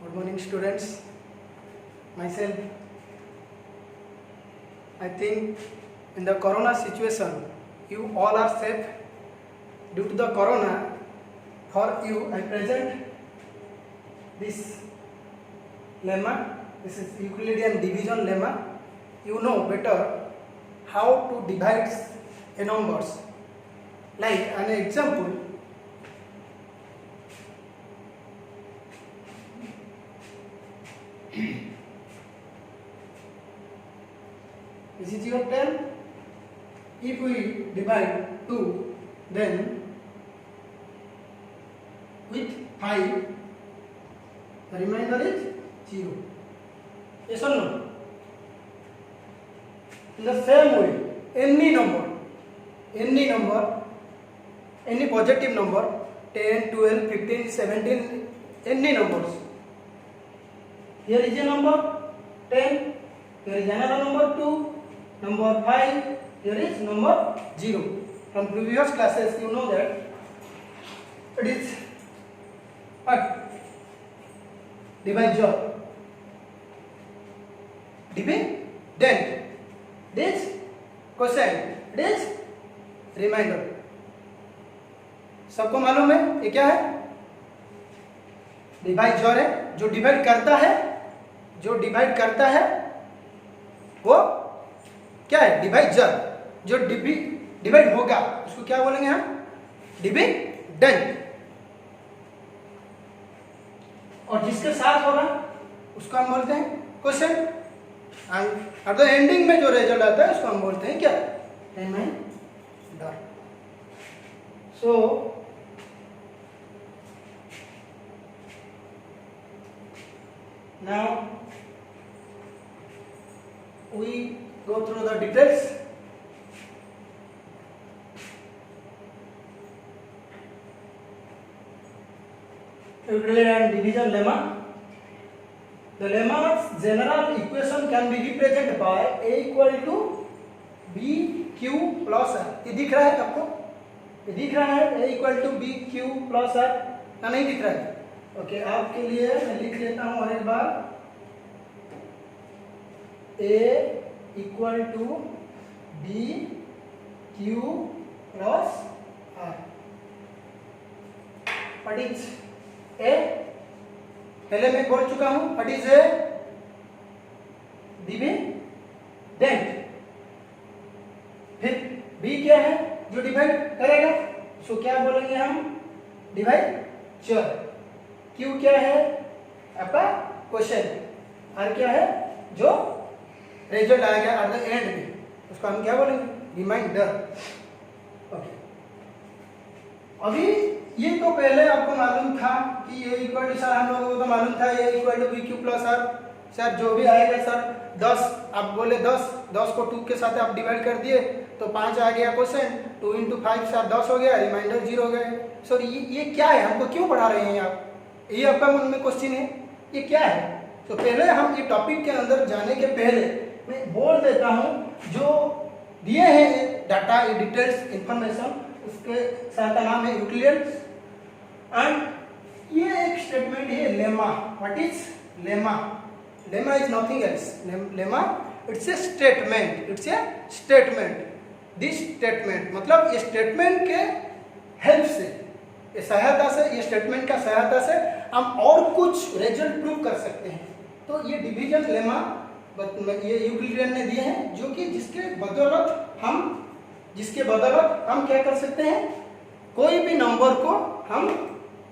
Good morning, students. Myself, I think in the corona situation, you all are safe. Due to the corona, for you, I present this lemma. This is Euclidean division lemma. You know better how to divide a numbers. Like an example, this is your 10. If we divide 2, then with 5, the remainder is 0. Yes or no? In the same way, any positive number, 10, 12, 15, 17, any numbers. Here is a number 10, here is another number 2, number 5, here is number 0. From previous classes you know that it is what? Divisor. Dividend. This quotient. This remainder. सबको मालूम है ये क्या है? Divisor है, जो divide करता है वो क्या है? डिवाइजर. जो डिवाइड होगा उसको क्या बोलेंगे हम? डिविडेंड. और जिसके साथ होगा उसको हम बोलते हैं क्वोशिएंट. और द एंडिंग में जो रिजल्ट आता है उसको हम बोलते हैं क्या? Remainder. So now we go through the details. Euclidean division lemma. The lemma's general equation can be represented by a equal to b q plus r. ये दिख रहा है आपको? ये दिख रहा है a equal to b q plus r ना? नहीं दिख रहा है? ओके, आपके लिए मैं लिख लेता हूँ और एक बार. a equal to b q plus r. What is a? पहले मैं बोल चुका हूं व्हाट इज ए? डिविडेंड. फिर b क्या है जो डिवाइड करेगा? उसको क्या बोलेंगे हम? डिवाइजर. q क्या है? आपका क्वोशिएंट. r क्या है? जो रिजल्ट आएगा एट द एंड में उसको हम क्या बोलेंगे? रिमाइंडर. ओके, अभी ये तो पहले आपको मालूम था कि ये इक्वल टू, सर हम लोगों को तो मालूम था ये equal to B Q plus R. Sir जो भी आएगा सर 10, आप बोले 10 को 2 के साथ आप डिवाइड कर दिए तो 5 आ गया क्वोशिएंट. 2 × 5 सर 10 हो गया, रिमाइंडर 0 हो गया. सर ये क्या है? हमको क्यों पढ़ा रहे हैं आप? ये आपका मन में क्वेश्चन है, ये क्या है? तो पहले हम ये टॉपिक के अंदर जाने के पहले मैं बोल देता हूँ जो दिए हैं डाटा, ये डिटेल्स इंफॉर्मेशन, उसके साथ का नाम है यूक्लिडियन. एंड ये एक स्टेटमेंट है lemma. What is lemma? Lemma is nothing else. Lemma it's a statement. It's a statement. This statement मतलब ये स्टेटमेंट के हेल्प से, ये सहायता से, ये स्टेटमेंट का सहायता से हम और कुछ रिजल्ट प्रूव कर सकते हैं. तो ये डिवीजन लेमा ये यूक्लिडियन ने दिए हैं जो कि जिसके बदौलत हम क्या कर सकते हैं? कोई भी नंबर को हम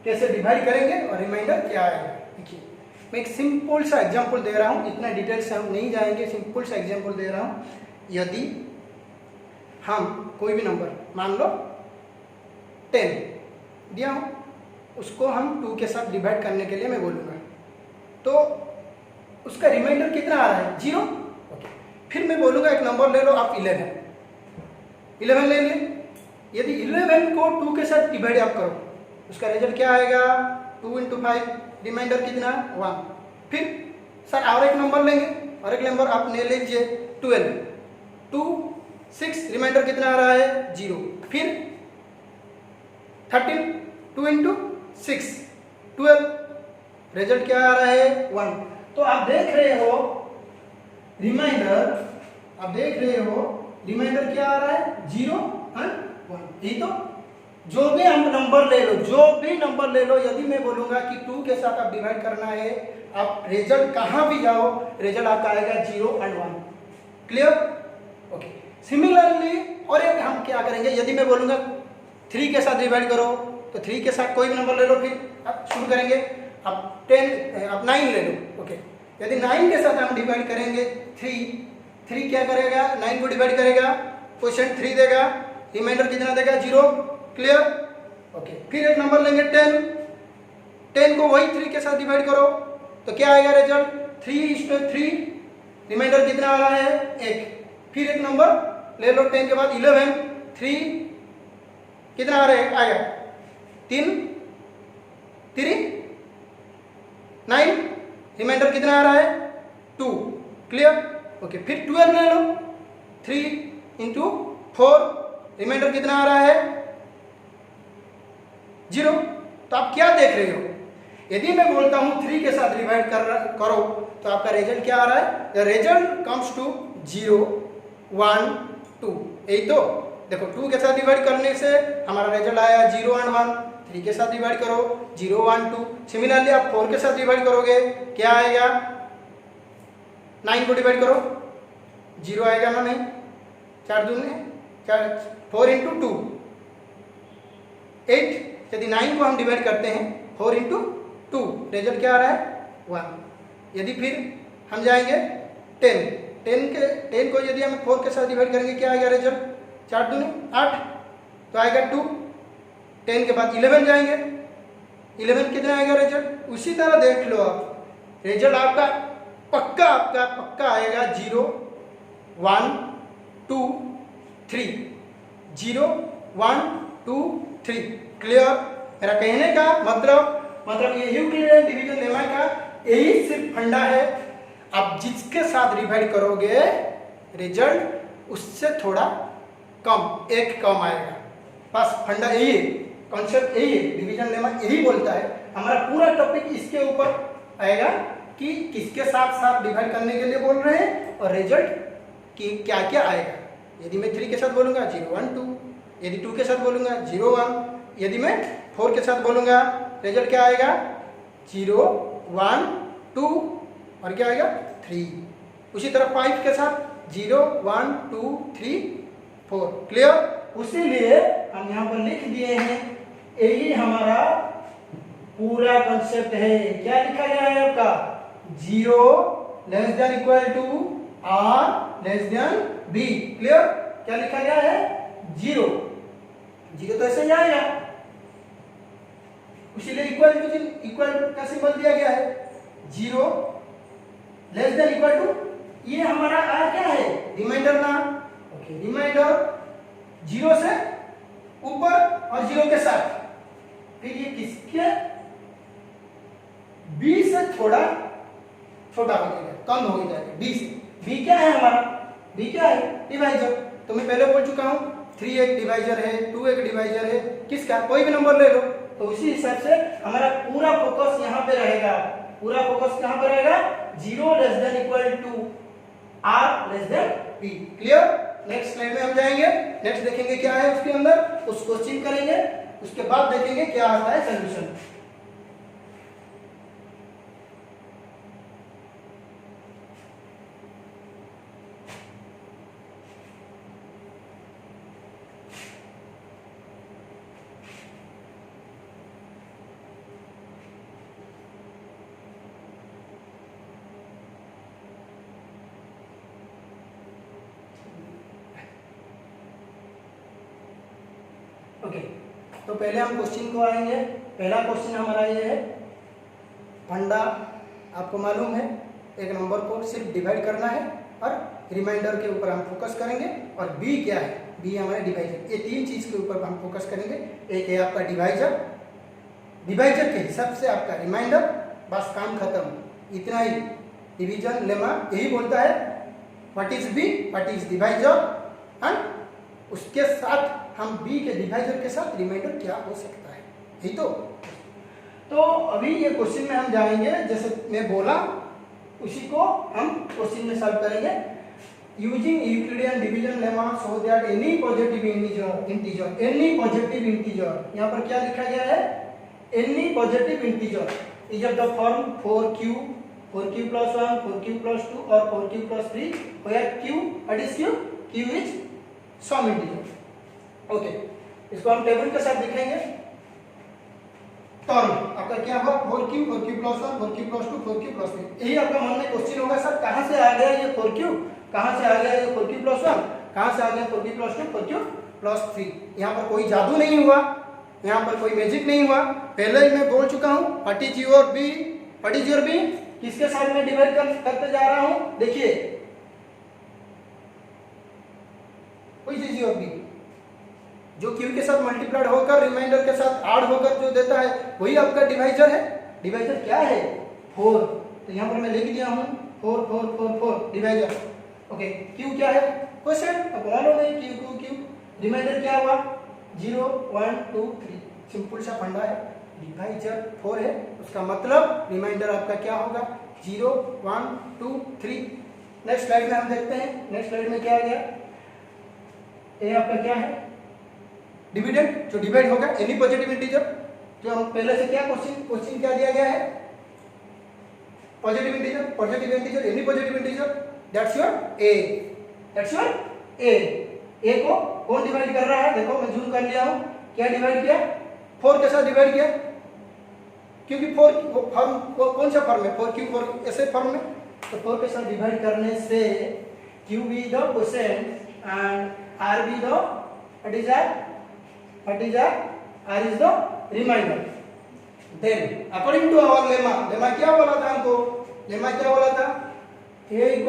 कैसे डिवाइड करेंगे और रिमाइंडर क्या आएगा. देखिए मैं एक सिंपल सा एग्जांपल दे रहा हूँ, इतना डिटेल से हम नहीं जाएंगे. सिंपल सा एग्जांपल दे रहा हूँ. यदि हम कोई भी नंबर मान लो 10 दिया हूँ, उसको हम 2 के साथ डिवाइड करने के लिए मैं बोलूँगा तो उसका रिमाइंडर कितना आ रहा है? 0. ओके, फिर मैं बोलूँगा एक नंबर ले लो आप 11 ले लिए. यदि 11 को 2 के साथ डिवाइड आप करो उसका रिजल्ट क्या आएगा? 2 × 5, रिमाइंडर कितना? 1. फिर सर और एक नंबर लेंगे, और एक नंबर आप ले लीजिए 12. 2 6, रिमाइंडर कितना आ रहा है? 0. फिर 13, 2 × 6 12, रिजल्ट क्या आ रहा है 1। तो आप देख रहे हो रिमाइंडर, आप देख रहे हो रिमाइंडर क्या आ रहा है 0 एंड 1। यही तो जो भी हम नंबर ले लो, जो भी नंबर ले लो, यदि मैं बोलूंगा कि 2 के साथ आप डिवाइड करना है, आप रिजल्ट कहां भी जाओ रिजल्ट आपका आएगा 0 एंड 1। क्लियर? ओके। सिमिलरली और एक हम क्या करेंगे, यदि मैं बोलूंगा 3 के साथ डिवाइड करो, तो 3 के साथ कोई भी नंबर ले लो, फिर आप शुरू करेंगे। आप 9 ले लो। ओके, यदि 9 के साथ हम डिवाइड करेंगे 3 क्या करेगा, 9 को डिवाइड करेगा, क्वेश्चन 3 देगा, रिमाइंडर कितना देगा 0। क्लियर? ओके। फिर एक नंबर लेंगे 10 को वही 3 के साथ डिवाइड करो, तो क्या आएगा रिजल्ट 3:3, रिमाइंडर कितना आ रहा है 1। फिर एक नंबर ले लो 10 के बाद 11, 3 कितना आ रहा है, आएगा 3 9, रिमाइंडर कितना आ रहा है 2। क्लियर? ओके। फिर 12 ले लो, 3 into 4, रिमाइंडर कितना आ रहा है 0। तो आप क्या देख रहे हो, यदि मैं बोलता हूं 3 के साथ डिवाइड करो, तो आपका रिजल्ट क्या आ रहा है, द रिजल्ट कम्स टू 0 1 2। यही तो देखो, 2 के साथ डिवाइड करने से हमारा रिजल्ट आया 0 एंड 1। 3 के साथ डिवाइड करो 0 1 2। सिमिलरली आप 4 के साथ डिवाइड करोगे, क्या आएगा, 9 को डिवाइड करो 0 आएगा ना, नहीं, 4 दूनी 4, 4 into 2 8। यदि 9 को हम डिवाइड करते हैं 4 into 2, रिजल्ट क्या आ रहा है 1। यदि फिर हम जाएंगे 10 को यदि हम 4 के साथ डिवाइड करेंगे, क्या आएगा रिजल्ट, 4 दूनी 8, तो आएगा 2। 10 के बाद 11 जाएंगे, 11 कितना आएगा रिजल्ट। उसी तरह देख लो आप, रिजल्ट आपका पक्का आएगा 0 1 2 3, 0 1 2 3। क्लियर? मेरा कहने का मतलब ये यूक्लिडियन डिवीजन लेमा का यही सिर्फ फंडा है। आप जिसके साथ डिवाइड करोगे रिजल्ट उससे थोड़ा कम, एक कम आएगा, बस फंडा यही है, कॉन्सेप्ट यही है, डिवीजन लेमा यही बोलता है। हमारा पूरा टॉपिक इसके ऊपर आएगा कि किसके साथ साथ डिवाइड करने के लिए बोल रहे हैं और रिजल्ट की क्या क्या आएगा। यदि मैं 3 के साथ बोलूंगा 0 1 2, यदि 2 के साथ बोलूंगा 0 1, यदि मैं 4 के साथ बोलूंगा रिजल्ट क्या आएगा 0 1 2 और क्या आएगा 3। उसी तरह 5 के साथ 0 1 2 3 4। क्लियर? उसीलिए हम यहाँ पर लिख दिए हैं, यही हमारा पूरा कॉन्सेप्ट है। क्या लिखा गया है आपका, 0 less than equal to R less than B. Clear? क्या लिखा गया है 0 तो ऐसे ही आएगा, इसीलिए इक्वल का सिंबल दिया गया है। 0 लेस देन इक्वल टू, ये हमारा आ क्या है, रिमाइंडर ना। ओके, रिमाइंडर 0 से ऊपर और 0 के साथ, फिर ये किसके b से थोड़ा छोटा हो जाएगा, कम हो जाएगा b से। b क्या है हमारा, b क्या है, डिवाइजर। तो मैं पहले बोल चुका हूं 3 एक डिवाइजर है, 2 एक डिवाइजर है, किसका, कोई भी नंबर ले लो। तो उसी हिसाब से हमारा पूरा फोकस यहाँ पे रहेगा, पूरा फोकस कहाँ पे रहेगा, 0 less than equal to r less than b। Clear? Next slide में हम जाएंगे, नेक्स्ट देखेंगे क्या है उसके अंदर, उसको चेक करेंगे, उसके बाद देखेंगे क्या आता है सोल्यूशन। ओके, तो पहले हम क्वेश्चन को आएंगे। पहला क्वेश्चन हमारा ये है, फंडा आपको मालूम है, एक नंबर को सिर्फ डिवाइड करना है और रिमाइंडर के ऊपर हम फोकस करेंगे, और बी क्या है, बी हमारे डिवाइजर। ये 3 चीज के ऊपर हम फोकस करेंगे। एक है आपका डिवाइजर, डिवाइजर के हिसाब से आपका रिमाइंडर, बस काम खत्म, इतना ही। डिवीजन लेमा यही बोलता है, what is B, what is divisor, and उसके साथ हम b के डिवाइजर के साथ रिमाइंडर क्या हो सकता है, यही तो। तो अभी ये क्वेश्चन में हम जाएंगे, जैसे मैं बोला उसी को हम क्वेश्चन में सॉल्व करेंगे। Using Euclidean division lemma so that any positive integer, यहाँ पर क्या लिखा गया है, any positive integer is of the form 4q +1 4q +2 और 4q +3 where q, what is q is some integer. Okay, इसको हम टेबल के साथ दिखाएंगे। टर्म आपका क्या हुआ, 4q +1 4q +2 4q +3। यही आपका मन में क्वेश्चन होगा, सर कहां से आ गया ये 4q, कहां से आ गया ये 4q +1, कहां से आ गया 4q +2 4q +3। यहाँ पर कोई जादू नहीं हुआ, यहाँ पर कोई मैजिक नहीं हुआ। पहले ही मैं बोल चुका हूँ व्हाट इज योर बी, किसके साथ मैं डिवाइड करते जा रहा हूँ। देखिए व्हिच इज योर बी, जो क्यू के साथ मल्टीप्लाइड होकर रिमाइंडर के साथ ऐड होकर जो देता है वही आपका डिवाइजर है। डिवाइजर क्या है, 4, तो यहाँ पर मैं लिख दिया हूँ 4 4 4 4 डिवाइजर। ओके, क्यू क्या है, क्वेश्चन अब मालूम है क्यू। रिमाइंडर क्या हुआ, 0 1 2 3, सिंपल सा फंडा है। डिवाइजर 4 है, उसका मतलब रिमाइंडर आपका क्या होगा, 0 1 2 3। नेक्स्ट स्लाइड में हम देखते हैं, नेक्स्ट स्लाइड में क्या आ गया, ये आपका क्या है, डिविडेंड, जो डिवाइड होगा एनी पॉजिटिव इंटीजर। जो हम पहले से क्या क्वेश्चन क्या दिया गया है, positive integer any positive integer, that's your A को कौन डिवाइड कर रहा है, देखो मैं जूम कर लिया हूं, क्या डिवाइड किया, 4 के साथ डिवाइड किया, क्योंकि 4 फॉर्म कौन सा फॉर्म है, 4q ऐसे फॉर्म में, तो 4 के साथ डिवाइड करने से q be the quotient and r be the what is r is the remainder। then according to our lemma क्या बोला था हमको, लेमा क्या बोला था, a =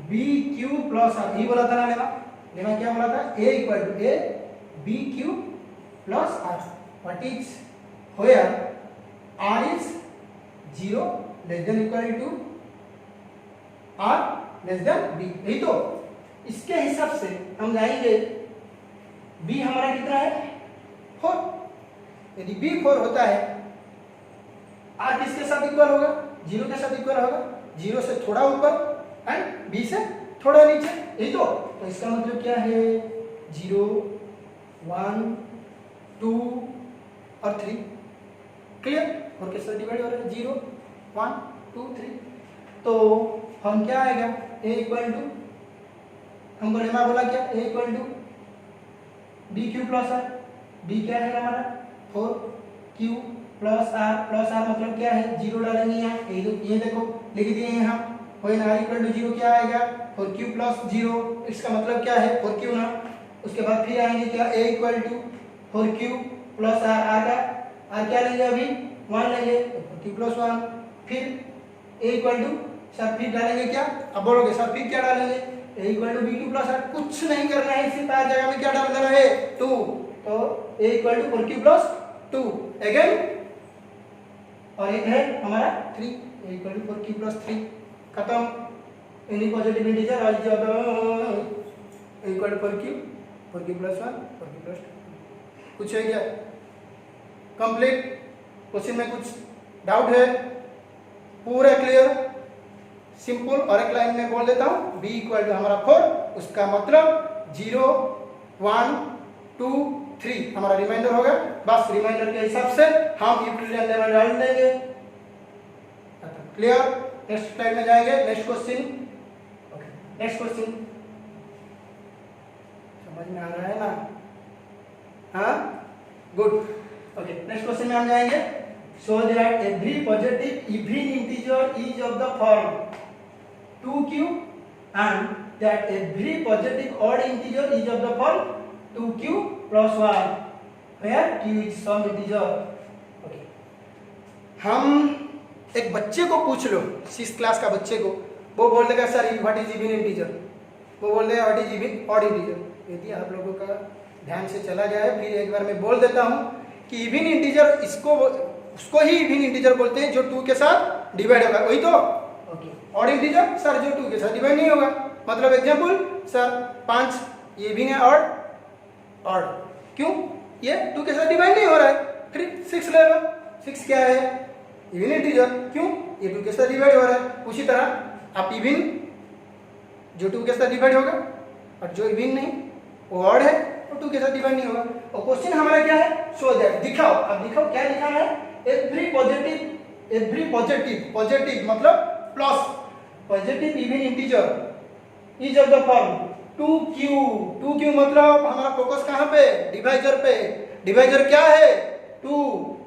bq + r, ये बोला था ना लेमा क्या बोला था, a = a bq + r, what is where r is 0 less than equal to r less than b। यही तो इसके हिसाब से हम जाएंगे, b हमारा कितना है 4, यदि b 4 होता है, r किसके साथ इक्वल होगा, 0 के साथ इक्वल होगा, 0 से थोड़ा ऊपर एंड b से थोड़ा नीचे, यही तो इसका मतलब क्या है, 0 1 2 और 3, क्लियर, और किससे डिवाइड हो रहा है, 0 1 2 3। तो हम क्या आएगा, a = हमको लेमा बोला क्या, a = bq + r, b क्या है हमारा 4q + r मतलब क्या है, 0 डालेंगे यहाँ, ये देखो लिख दिए हैं हम, when r = 0 क्या आएगा, 4q + 0, इसका मतलब क्या है 4q ना। उसके बाद फिर आएंगे क्या, a = 4q + r का r क्या लेंगे, अभी 1 लेंगे, 4q + 1, फिर a = सर फिर डालेंगे क्या, अब बोलोगे सर फिर क्या डालेंगे, a = bq + r, कुछ नहीं करना है, सिर्फ r जगह में क्या डाल देना है 2, तो a = 4q + 2 अगेन, और एक है हमारा 3, a = 4q + 3, खत्म। एनी पॉजिटिव इंटीजर आज ज्यादा a = 4q + 1 4q + 2, कुछ है क्या, कंप्लीट। क्वेश्चन में कुछ डाउट है, पूरा क्लियर, सिंपल, और एक लाइन में बोल देता हूं, b = हमारा 4, उसका मतलब 0 1 2 3 हमारा रिमाइंडर होगा, बस रिमाइंडर के हिसाब से हम यूक्लिडियन लेमा डाल देंगे, क्लियर। नेक्स्ट स्लाइड में जाएंगे, next question. Okay, next question समझ में आ रहा है ना, हाँ गुड। ओके, नेक्स्ट क्वेश्चन में हम जाएंगे, so that every positive even integer is of the form 2q and that every positive odd integer is of the form 2q + 1 where q is some integer। okay, हम एक बच्चे को पूछ लो, 6th class का बच्चे को, वो बोल देगा sir what is even integer, वो बोल देगा what is even odd integer. यदि आप लोगों का ध्यान से चला गया है, फिर एक बार मैं बोल देता हूँ कि इवन इंटीजर उसको ही इवन इंटीजर बोलते हैं जो 2 के साथ डिवाइड होगा, वही तो। ओके, ऑड इंटीजर सर जो 2 के साथ डिवाइड नहीं होगा, मतलब एग्जांपल सर 5 ये भी है ऑड, क्यों, ये 2 के साथ डिवाइड नहीं हो रहा है, फिर 6 ले लो, 6 क्या है? Even integer. क्यों? ये 2 के साथ डिवाइड हो रहा है। उसी तरह आप इवन जो 2 के साथ डिवाइड होगा और जो इवन नहीं वो ऑड है वो 2 के साथ डिवाइड नहीं होगा। और क्वेश्चन हमारा क्या है? शो दैट, दिखाओ। अब दिखाओ क्या लिखा है? एवरी पॉजिटिव मतलब plus positive even integer is of the form 2q मतलब हमारा फोकस कहाँ पे? डिवाइजर पे। डिवाइजर क्या है? 2।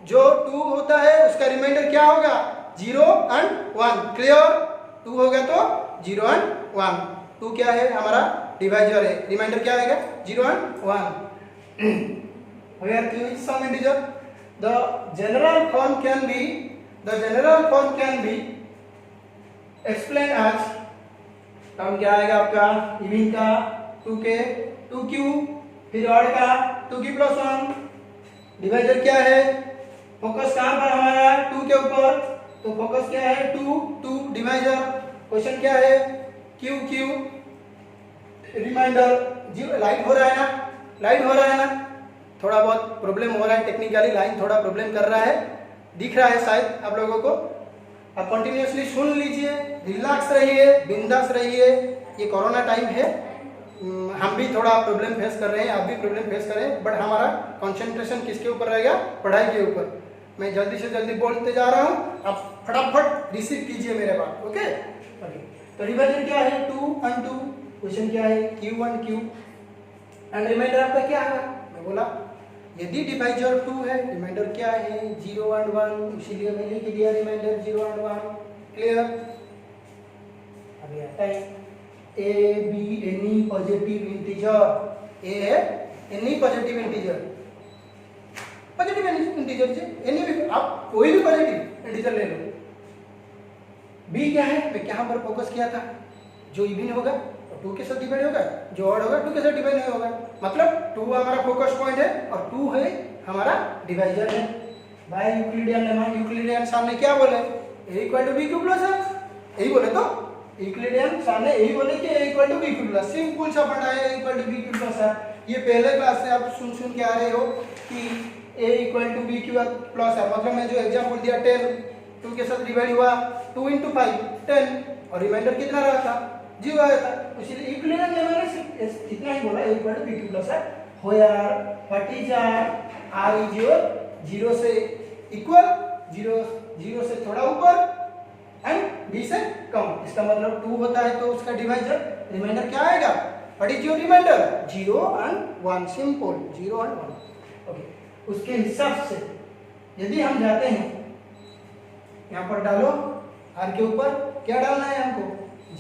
जो 2 होता है उसका रिमाइंडर क्या होगा? 0 एंड 1। क्लियर? 2 होगा तो 0 एंड 1। 2 क्या है? हमारा डिवाइजर है। रिमाइंडर क्या आएगा? 0 and 1। Where q is some integer, the general form can be explained as term क्या आएगा आपका? इवन का 2q, फिर ऑड का 2q प्लस 1। डिवाइजर क्या है? फोकस कहाँ पर हमारा? 2 के ऊपर, तो फोकस क्या है? 2 डिवाइजर। क्वेश्चन क्या है? q reminder. लाइट हो रहा है ना? थोड़ा बहुत प्रॉब्लम हो रहा है टेक्निकली, लाइन थोड़ा प्रॉब्लम कर रहा है, दिख रहा है शायद आप लोगों को। आप कंटिन्यूअसली सुन लीजिए, रिलैक्स रहिए, बिंदास रहिए। ये कोरोना टाइम है, हम भी थोड़ा प्रॉब्लम फेस कर रहे हैं, आप भी प्रॉब्लम फेस कर रहे हैं, बट हमारा कंसंट्रेशन किसके ऊपर रहेगा? पढ़ाई के ऊपर। मैं जल्दी से जल्दी बोलते जा रहा हूँ, आप फटाफट रिसीव कीजिए मेरे बात। ओके, तो डिवाइजर क्या है? 2 एंड 2। क्वेश्चन क्या है? q and q and remainder आपका क्या है? मैं बोला यदि डिवाइजर 2 है, रिमाइंडर क्या है? 0 एंड 1, इसीलिए मैंने लिख दिया रिमाइंडर 0 एंड 1। क्लियर? अभी आता है a b any positive integer. a है एनी पॉजिटिव इंटीजर से एनी भी, आप कोई भी पॉजिटिव इंटीजर ले लो। b क्या है? मैं कहां पर फोकस किया था? जो इवन होगा 2 के साथ डिवाइड होगा, जो ऑड होगा 2 के साथ डिवाइड नहीं होगा। मतलब 2 हमारा फोकस पॉइंट है और 2 है हमारा डिवाइजर है। बाय यूक्लिडियन लेमा, यूक्लिडियन सामने क्या बोले? a equal to b Q plus है, यही बोले तो यूक्लिडियन सामने यही बोले कि a equal to b Q plus. Simple सा फंडा है, a equal to b Q plus है। ये पहले क्लास से आप सुन के आ रहे हो कि a equal to b Q plus है। मतलब मैं जो एग्जांपल दिया 10 2 के साथ डिवाइड हुआ, 2 × 5 10 और रिमाइंडर कितना रहा था? 0 आया था। इसलिए यूक्लिडियन लेमा ने सिर्फ इतना ही बोला, a equal to b Q plus है। हो यार, what is r is your 0 से इक्वल, 0 से थोड़ा ऊपर एंड b से कम। इसका मतलब 2 होता है तो उसका डिवाइजर रिमाइंडर क्या आएगा? What is your remainder? 0 and 1। Simple, 0 and 1। Okay, उसके हिसाब से यदि हम जाते हैं, यहाँ पर डालो r के ऊपर क्या डालना है? हमको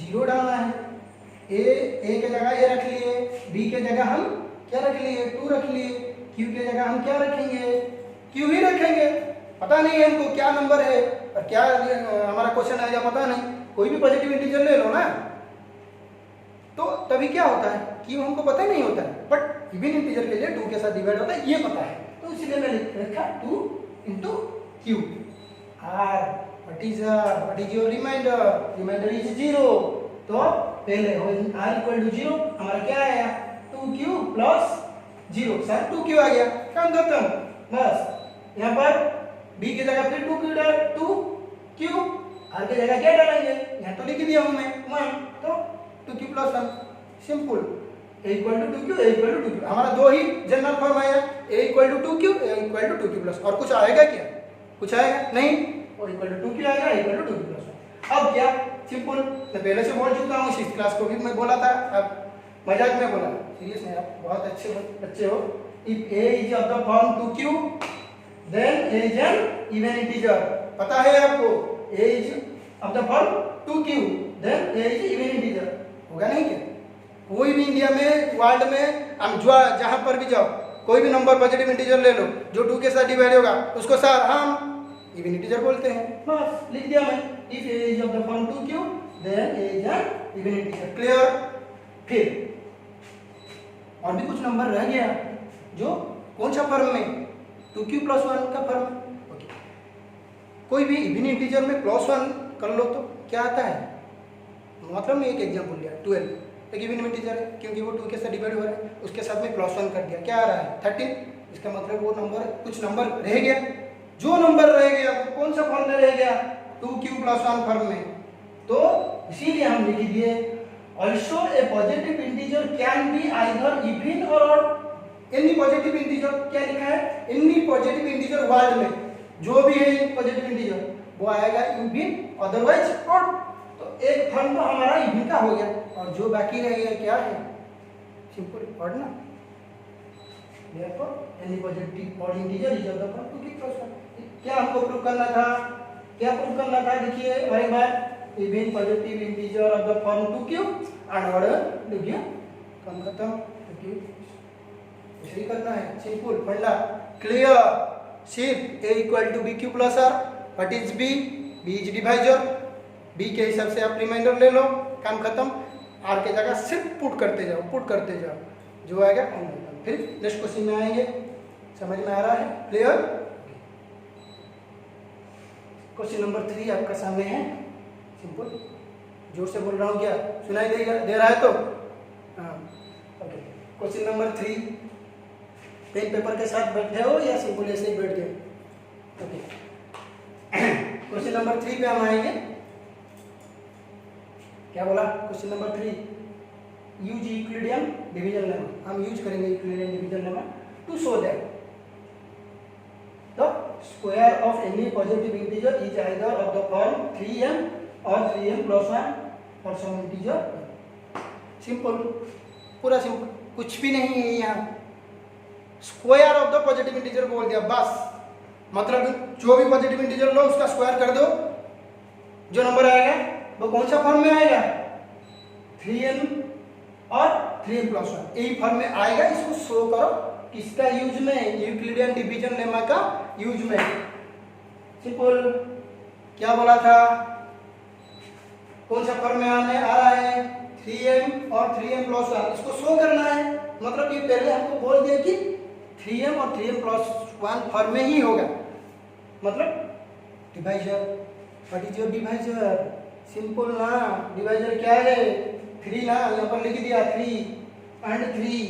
0 डालना है। a के जगह a रख लिए, b के जगह हम क्या रख लिए? 2 रख लिए, q के जगह हम क्या रखेंगे? q ही रखेंगे। पता नहीं है हमको क्या नंबर है और क्या हमारा क्वेश्चन आएगा पता नहीं। कोई भी पॉजिटिव इंटीजर ले लो ना, तो तभी क्या होता है? q हमको पता नहीं होता है, बट इवन इंटीजर के लिए 2 के साथ डिवाइड होता है, ये पता है। तो इसलिए मैंने लिखा 2 × q। r what is your remainder? Remainder is 0। तो पहले r इक्वल टू 0 हमारा क्या आया? 2q plus 0। सर 2q आ गया, काम खत्म। बस यहाँ पर b की जगह फिर 2q डाल, 2q, r की जगह क्या डालेंगे? यहाँ तो लिख दिया हूँ मैं 1, तो 2q plus 1। Simple, a equal to 2q, a equal to 2q। हमारा दो ही जनरल फॉर्म आया, a equal to 2q, a equal to 2q plus. और कुछ आएगा क्या? कुछ आएगा नहीं, और इक्वल टू 2q आएगा, इक्वल टू 2q प्लस 1। अब क्या? सिंपल, मैं पहले से बोल चुका हूँ, 6th क्लास को भी मैं बोला था, अब मजाक में बोला, सीरियस नहीं, आप बहुत अच्छे बच्चे हो। If a is of the form 2q then a is an even integer. पता है आपको? a is of the form 2q then a is even integer. होगा नहीं क्या? कोई भी इंडिया में, वर्ल्ड में, हम जहां पर भी जाओ, कोई भी नंबर पॉजिटिव इंटीजर ले लो जो 2 के साथ डिवाइड होगा, उसको सर हम इवन इंटीजर बोलते हैं। बस लिख दिया मैं, if a is of the form 2q then a is an even integer. Clear? फिर और भी कुछ नंबर रह गया, जो कौन सा फॉर्म में? 2q प्लस 1 का फॉर्म। ओके, कोई भी इवन इंटीजर में प्लस 1 कर लो तो क्या आता है? मतलब मैं एक एग्जांपल लिया, 12 एक इवन इंटीजर है, क्योंकि वो 2 के साथ डिवाइड हो रहा है, उसके साथ में प्लस 1 कर दिया, क्या आ रहा है? 13। इसका मतलब वो नंबर, कुछ नंबर रह गया जो नंबर रह गया तो कौन सा फॉर्म में रह गया, 2q प्लस 1 फॉर्म में। तो इसीलिए हम लिख दिए also a positive integer can be either even और ऑड। एनी पॉजिटिव इंटीजर, क्या लिखा है, एनी पॉजिटिव इंटीजर वर्ल्ड में जो भी है पॉजिटिव इंटीजर वो आएगा इवन अदरवाइज ऑड। तो एक फॉर्म तो हमारा इवन का हो गया और जो बाकी रह गया क्या है, सिंपल ऑड ना। therefore any positive odd integer is of the form 2q plus 1। क्या हमको प्रूव करना था, क्या प्रूव करना था, देखिए हमारे बार even positive integer of the form 2q and odd 2q, कम खत्म 2q। इसे करना है, सिंपल फंडा क्लियर। सिर्फ a equal to bq plus r, what is b, b is divisor, b के हिसाब से आप रिमाइंडर ले लो, काम खत्म। r के जगह सिर्फ पुट करते जाओ, जो आएगा फिर नेक्स्ट क्वेश्चन में आएंगे। समझ में आ रहा है, क्लियर। क्वेश्चन नंबर 3 आपका सामने है, सिंपल, जोर से बोल रहा हूँ, क्या सुनाई दे रहा है तो हाँ okay. Question number 3, pen paper के साथ बैठे हो या सिंपल ऐसे ही बैठ गए, ओके। क्वेश्चन नंबर 3 पे हम आएंगे। क्या बोला question number 3, use Euclidean division lemma. हम यूज करेंगे Euclidean division lemma to show that the square of any positive integer is either of the form 3m और 3m plus 1 for some integer. Simple, पूरा simple, कुछ भी नहीं है यहाँ। Square of the positive integer बोल दिया बस, मतलब जो भी पॉजिटिव इंटीजर लो उसका स्क्वायर कर दो, जो नंबर आएगा वो कौन सा फॉर्म में आएगा, 3m और 3m प्लस 1 यही फॉर्म में आएगा। इसको शो करो किसका यूज में, यूक्लिडियन डिवीजन लेमा का यूज में। सिंपल, क्या बोला था, कौन सा फॉर्म में आ रहा है, 3m और 3m प्लस 1, इसको शो करना है। मतलब ये पहले हमको बोल दिया कि 3m और 3m प्लस 1 फॉर्म में ही होगा, मतलब divisor. What is your divisor, simple ना, डिवाइजर क्या है, 3 ना, यहाँ पर लिख दिया 3 एंड 3,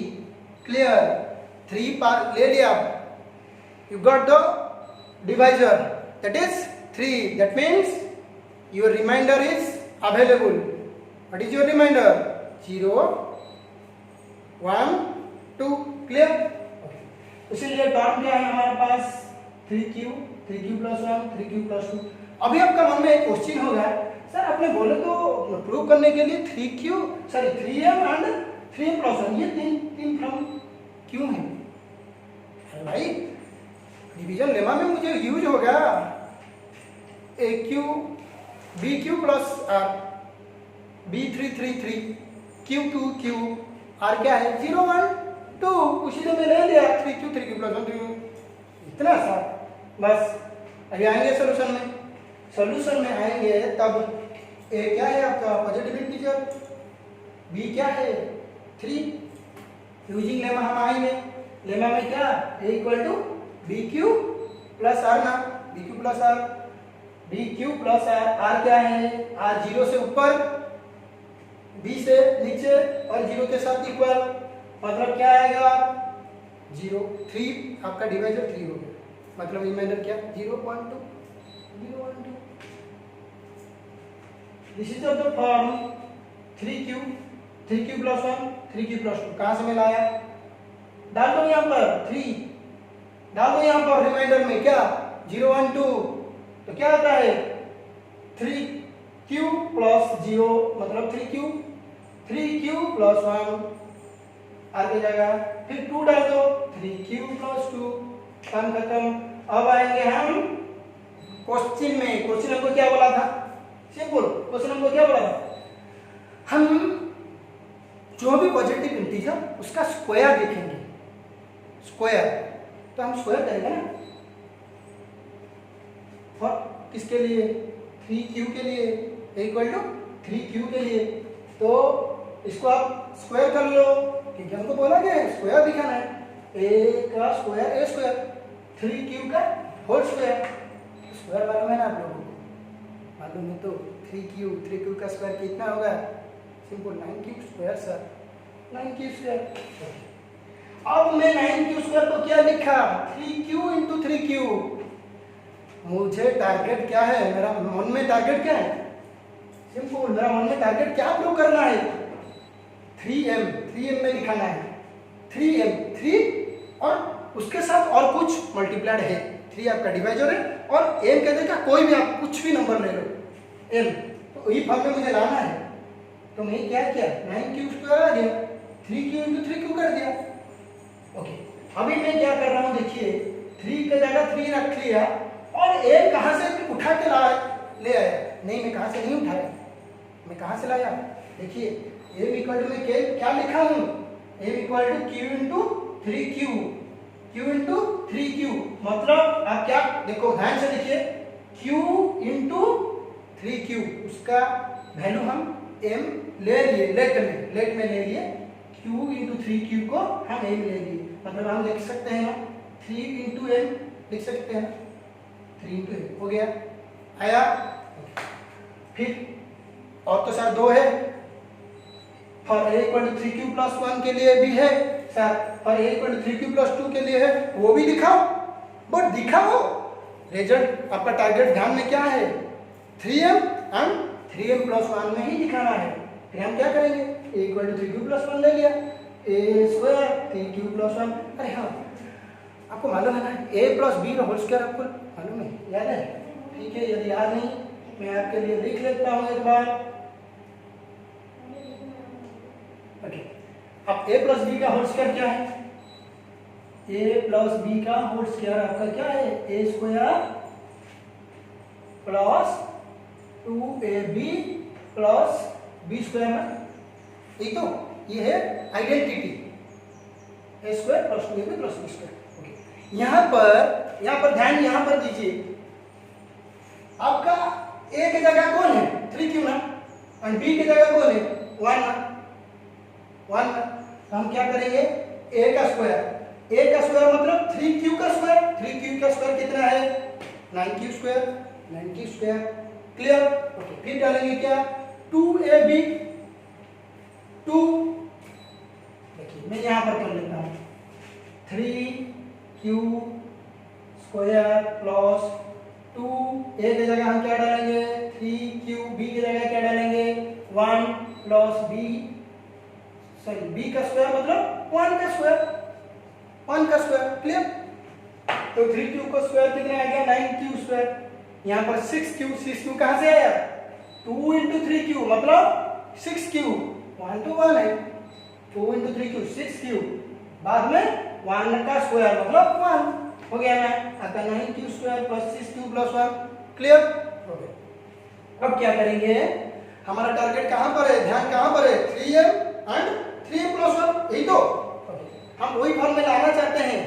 क्लियर। 3 पार ले लिया, you got the divisor that is 3, that means your remainder is available. What is your remainder, 0 1 2, clear. इसीलिए टर्म क्या है हमारे पास, 3q प्लस 1 3q प्लस 2। अभी आपका मन में एक क्वेश्चन होगा, सर आपने बोले तो प्रूव करने के लिए 3m एंड 3m प्लस 1, ये तीन फॉर्म क्यों है? अरे भाई डिवीजन लेमा में मुझे यूज होगा aq bq plus r, b3 3 3 q2 q, r क्या है 0 1 2, उसी से मैं ले लिया 3q प्लस 1 2, इतना सा बस। अभी आएंगे सॉल्यूशन में आएंगे तब ए क्या है आपका पॉजिटिव इंटीजर, बी क्या है 3, यूजिंग लेमा हम आएंगे। लेमा में क्या, A equal to B Q plus R ना, B Q plus are, B Q plus R, R क्या है, आर 0 से ऊपर बी से नीचे और 0 के साथ इक्वल, मतलब क्या आएगा 0 3, आपका डिवाइजर 3 हो गया, मतलब रिमाइंडर क्या 0 1 2 0 1 2। This is of the form 3q plus 1 3q plus 2, कहां से मैं लाया, डाल दो यहाँ पर 3, डाल दो यहाँ पर रिमाइंडर में क्या 0 1 2, तो क्या आता है 3q प्लस 0, मतलब 3q प्लस 1 आगे जगह, फिर 2 डाल दो 3q प्लस 2, काम खत्म। अब आएंगे हम क्वेश्चन में, क्वेश्चन हमको क्या बोला था, सिंपल क्वेश्चन हमको क्या बोला था, हम जो भी पॉजिटिव इंटीजर उसका स्क्वायर देखेंगे, स्क्वायर, तो हम स्क्वायर करेंगे ना, और किसके लिए 3q के लिए, इक्वल टू 3q के लिए, तो इसको आप स्क्वायर कर लो, क्योंकि हमको बोला गया है स्क्वायर दिखाना है, a का स्क्वायर a स्क्वायर, 3q का होल स्क्वायर, स्क्वायर मालूम है ना आप लोगों को, मालूम है तो 3q का स्क्वायर कितना होगा, simple 9q square sir, 9q square. अब मैं 9q स्क्वायर को क्या लिखा, 3q इंटू 3q, मुझे टारगेट क्या है, मेरा मन में टारगेट क्या है, सिंपल, मेरा मन में टारगेट क्या प्रूव करना है, 3m में लिखाना है, 3 और उसके साथ और कुछ मल्टीप्लाइड है, 3 आपका डिवाइजर है और m कहते का कोई भी आप कुछ भी नंबर ले लो m, तो ये फॉर्म में मुझे लाना है। तो मैं क्या किया, 9q² आ गया, 3q × 3q कर दिया। ओके, अभी मैं क्या कर रहा हूँ, देखिए 3 की जगह 3 रख लिया और m कहाँ से उठा के ले आया, नहीं मैं कहाँ से नहीं उठाया, मैं कहाँ से लाया, देखिए m इक्वल टू में क्या लिखा हूँ, m equal to q into 3q, q into 3q, मतलब आप क्या देखो ध्यान से देखिए, q इंटू 3q, उसका वैल्यू हम m ले लिए, लेट में ले लिए, q इंटू 3q को हम m ले लिए, मतलब हम लिख सकते हैं ना 3 इंटू m लिख सकते हैं ना, 3 इंटू m हो गया, आया। फिर और तो सर 2 है, for a equal to 3q plus 1 के लिए भी है sir, for a equal to 3q plus 2 के लिए है, वो भी दिखाओ, बट दिखाओ रिजल्ट, आपका टारगेट ध्यान में क्या है, 3m एंड 3m प्लस 1 में ही दिखाना है। फिर हम क्या करेंगे, a equal to 3q plus 1 ले लिया, a² 3q प्लस 1, अरे हाँ आपको मालूम है ना a प्लस b का होल स्क्वायर आपको मालूम है, याद है, ठीक है, यदि याद नहीं मैं आपके लिए लिख लेता हूँ एक बार। ओके, अब a प्लस b का होल स्क्वायर क्या है, a प्लस b का होल स्क्वायर आपका क्या है, a² plus 2ab plus b² में, ये तो ये है identity, a² plus 2ab plus b²। Okay, यहाँ पर ध्यान यहाँ पर दीजिए, आपका a की जगह कौन है, 3q ना, और b की जगह कौन है, 1 ना, 1 ना, तो हम क्या करेंगे, a का स्क्वायर मतलब 3q का स्क्वायर, 3q का स्क्वायर कितना है, 9q², क्लियर। ओके, फिर डालेंगे क्या, 2ab, 2, देखिए मैं यहाँ पर कर लेता हूँ, 3q² प्लस 2, a की जगह हम क्या डालेंगे, 3q, b की जगह क्या डालेंगे, 1 प्लस b, सॉरी b का स्क्वायर मतलब 1 का स्क्वायर, क्लियर। तो 3q का स्क्वायर कितना आ गया, 9q², यहाँ पर 6q कहाँ से आया, 2 इंटू 3q मतलब 6q, 1 to 1 है, 2 इंटू 3q 6q, बाद में 1 का स्क्वायर मतलब 1 हो गया ना, आपका 9q² plus 6q plus 1, clear हो गया। अब क्या करेंगे, हमारा टारगेट कहाँ पर है, ध्यान कहाँ पर है, 3m एंड 3m प्लस 1, यही तो हम वही फॉर्म में लाना चाहते हैं,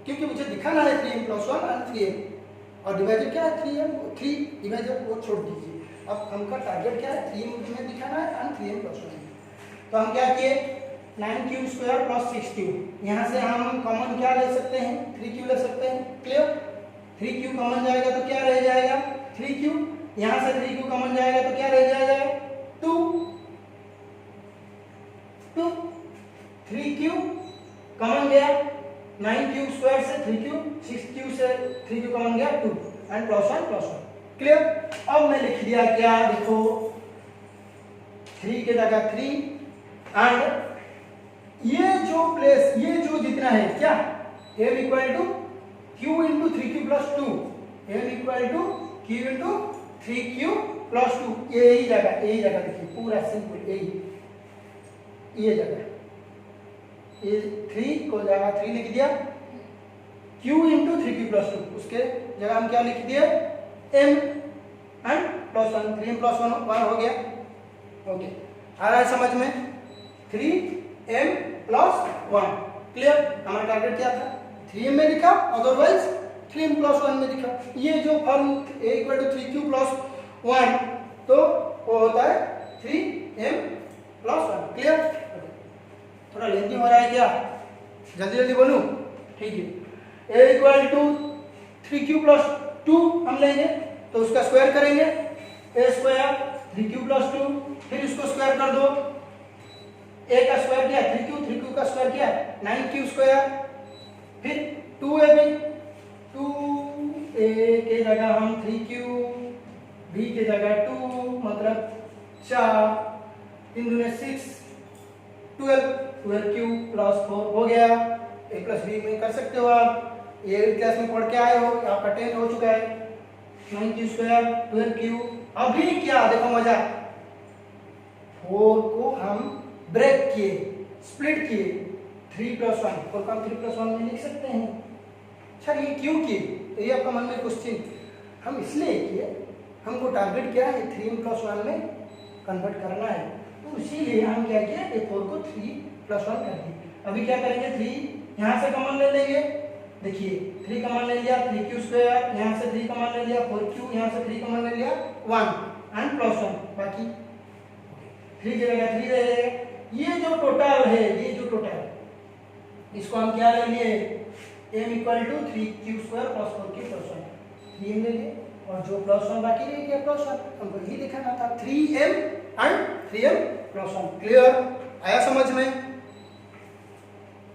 क्योंकि मुझे दिखाना है 3m प्लस 1 एंड 3m, और डिवाइजर क्या है, 3 डिवाइजर वो छोड़ दीजिए, अब हमका टारगेट क्या है, 3m में दिखाना है एंड 3m प्लस 1। तो हम क्या किए, 9q² प्लस 6q, यहाँ से हम कॉमन क्या ले सकते हैं, 3q ले सकते हैं, क्लियर। 3q कॉमन जाएगा तो क्या रह जाएगा, 3q, यहाँ से 3q कॉमन जाएगा तो क्या रह जाएगा, 2, 3q कॉमन गया, 9q² से 3q, 6q से 3q कॉमन गया, 2 एंड प्लस 1, क्लियर। अब मैं लिख दिया क्या, देखो 3 के जगह 3 एंड ये जो जितना है क्या, m equal to q into 3q plus 2, m equal to q into 3q plus 2, यही जगह देखिए, पूरा सिंपल ये जगह, ये 3 को जगह 3 लिख दिया, q इंटू 3q प्लस 2, उसके जगह हम क्या लिख दिए, m and plus 1, 3m plus 1 हो गया। ओके, आ रहा है समझ में, 3m प्लस 1, क्लियर। हमारा टारगेट क्या था, 3m में दिखा, अदरवाइज 3m प्लस 1 में दिखा। ये जो form a equal to 3q plus 1, तो वो होता है 3m प्लस 1, क्लियर। थोड़ा लेंथी हो रहा है क्या, जल्दी बोलूं, ठीक है। a equal to 3q plus 2 हम लेंगे तो उसका स्क्वायर करेंगे, a² 3q प्लस 2, फिर इसको स्क्वायर कर दो, a का स्क्वायर क्या है 3q का स्क्वायर क्या है 9q², फिर 2ab ए के जगह हम 3q, बी के जगह 2 मतलब 4, 3 दूने 6, 12q प्लस 4 हो गया। a प्लस बी में कर सकते हो आप, ये 8th क्लास में पढ़ के आए हो, आपका 10 हो चुका है। 9q square 12q। अभी क्या देखो मजा, 4 को हम ब्रेक किए, स्प्लिट किए, 3 प्लस 1, 4 को हम 3 प्लस 1 में लिख सकते हैं। अच्छा ये क्यों किए, तो ये आपका मन में क्वेश्चन, हम इसलिए किए, हमको टारगेट क्या है 3 प्लस 1 में कन्वर्ट करना है, तो इसीलिए हम क्या किए, ये 4 को 3 प्लस 1 कर दिए। अभी क्या करेंगे, 3 यहाँ से कॉमन ले लेंगे, देखिए 3 कॉमन ले लिया, 3q स्क्वायर, यहाँ से 3 कॉमन ले लिया, 4q, यहाँ से 3 कॉमन ले लिया, 1 एंड प्लस 1, बाकी 3 की जगह 3 रहेगा। ये जो टोटल है, ये जो टोटल, इसको हम क्या ले लिए, m equal to 3q square plus 4q plus 1, 3m ले लिए, और जो प्लस 1 बाकी रह गया प्लस 1, हमको यही दिखाना था, 3m and 3m plus 1। Clear, आया समझ में?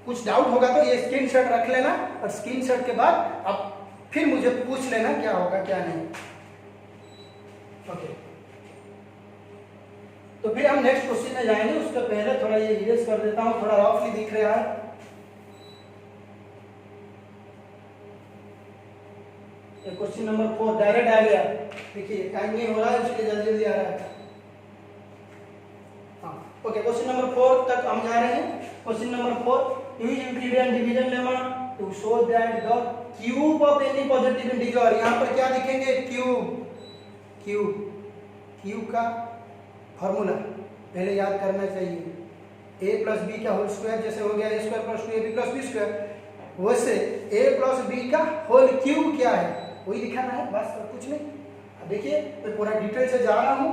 कुछ डाउट होगा तो ये स्क्रीनशॉट रख लेना, और स्क्रीनशॉट के बाद आप फिर मुझे पूछ लेना क्या होगा क्या नहीं। ओके, तो फिर हम नेक्स्ट क्वेश्चन में जाएंगे, उसके पहले थोड़ा ये इरेज कर देता हूं, थोड़ा रफली दिख रहा है। क्वेश्चन नंबर 4 डायरेक्ट आ गया, देखिए टाइम नहीं हो रहा है इसलिए जल्दी जल्दी आ रहा है। हाँ ओके, क्वेश्चन नंबर 4 तक हम जा रहे हैं। Question number 4, use Euclidean division lemma to show that the cube of any positive integer, यहाँ पर क्या लिखेंगे, क्यूब, क्यूब, क्यूब का फॉर्मूला पहले याद करना चाहिए, a प्लस बी का होल स्क्वायर, जैसे हो गया a square plus 2ab plus b square, वैसे a प्लस बी का होल क्यूब क्या है वही दिखाना है, बस और कुछ नहीं। अब देखिए मैं पूरा डिटेल से जा रहा हूँ,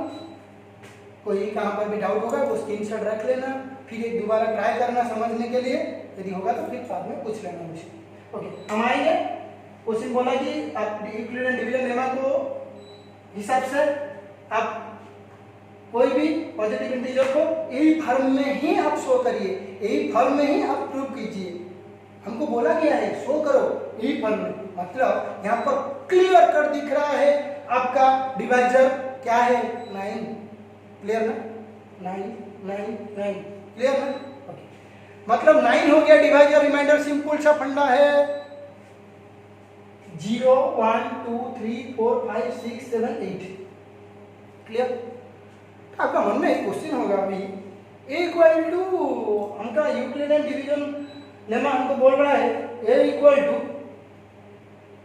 कोई कहाँ पर भी डाउट होगा वो स्क्रीनशॉट रख लेना, फिर एक दोबारा ट्राई करना समझने के लिए, यदि होगा तो फिर बाद में पूछ लेना मुझे। ओके, हम आएंगे, क्वेश्चन बोला कि आप यूक्लिडियन डिवीजन लेमा को हिसाब से आप कोई भी पॉजिटिव इंटीजर को यही फॉर्म में ही आप शो करिए, यही फॉर्म में ही आप प्रूव कीजिए। हमको बोला गया है शो करो यही फॉर्म में, मतलब यहाँ पर क्लियर कर दिख रहा है आपका डिवाइजर क्या है, 9। क्लियर ना, 9 9 9, क्लियर ना? ओके, मतलब 9 हो गया डिवाइजर, रिमाइंडर सिंपल सा फंडा है, 0 1 2 3 4 5 6 7 8। क्लियर? आपका मन में एक क्वेश्चन होगा अभी, a इक्वल टू हमका यूक्लिडियन डिवीजन लेमा हमको बोल रहा है a equal to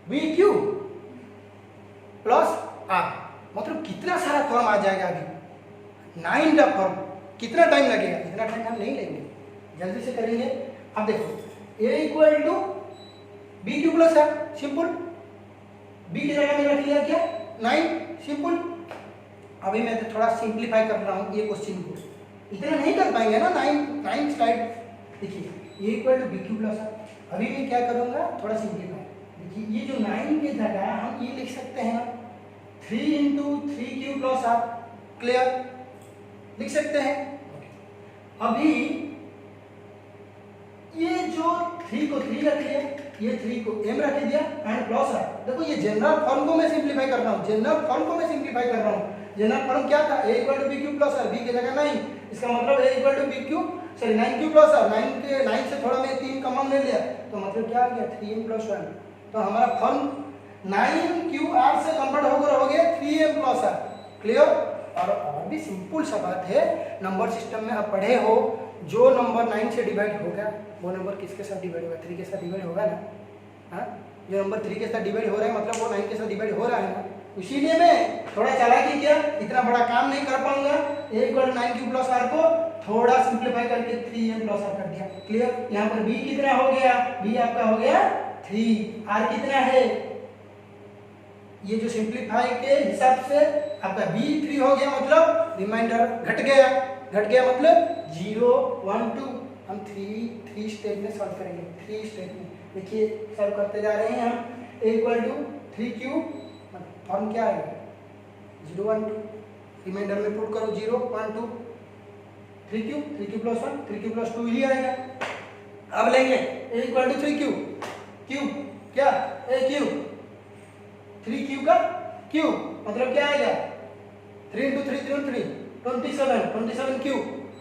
B Q plus r, मतलब कितना सारा फॉर्म आ जाएगा अभी, 9 का फॉर्म, कितना टाइम लगेगा, इतना टाइम हम नहीं लेंगे, जल्दी से करेंगे। अब देखो a equal to B Q plus r, simple, b की जगह में रख लिया क्या 9, सिंपल। अभी मैं तो थोड़ा सिंप्लीफाई कर रहा हूँ ये क्वेश्चन को, इतना नहीं कर पाएंगे ना, 9 स्लाइड। देखिए ये equal to B Q plus r, अभी मैं क्या करूँगा थोड़ा सिंप्लीफाई। देखिए ये जो 9 की जगह हम ये लिख सकते हैं 3 into 3q plus are, clear, लिख सकते हैं। अभी ये जो 3 को 3 रख लिया, ये 3 को m रख दिया एंड प्लस आर। देखो ये जनरल फॉर्म को मैं सिंप्लीफाई कर रहा हूँ, जनरल फॉर्म को मैं सिंप्लीफाई कर रहा हूँ। जनरल फॉर्म क्या था, a equal to B Q plus are, b की जगह 9, इसका मतलब a equal to B q, sorry 9q plus r, 9 से थोड़ा मैं 3 कॉमन ले लिया, तो मतलब क्या आ गया 3m प्लस 1। तो हमारा फॉर्म 9qr से कन्वर्ट होकर हो गया 3m प्लस आर, क्लियर। और भी सिंपल सा बात है, नंबर सिस्टम में आप पढ़े हो, जो नंबर 9 से डिवाइड होगा वो नंबर किसके साथ डिवाइड होगा, 3 के साथ डिवाइड होगा ना। हाँ, जो नंबर 3 के साथ डिवाइड हो रहा है मतलब वो 9 के साथ डिवाइड हो रहा है ना। इसीलिए मैं थोड़ा चालाकी किया, इतना बड़ा काम नहीं कर पाऊंगा, a equal to 9q plus r को थोड़ा सिंप्लीफाई करके 3m प्लस आर कर दिया, क्लियर। यहाँ पर b कितना हो गया, b आपका हो गया 3, r कितना है, ये जो सिंप्लीफाई के हिसाब से आपका b 3 हो गया, मतलब रिमाइंडर घट गया मतलब 0 1 2। हम 3 स्टेप में सॉल्व करेंगे, 3 स्टेप में। देखिए सॉल्व करते जा रहे हैं हम, a equal to 3q, form क्या आएगा 0 1 2, रिमाइंडर में पुट करो 0 1 2, 3q प्लस 1, 3q प्लस 2 ही आएगा। अब लेंगे a equal to 3q, cube क्या a क्यूब 3 क्यू का क्यूब मतलब क्या आएगा 3 into 3 3 27 क्यू।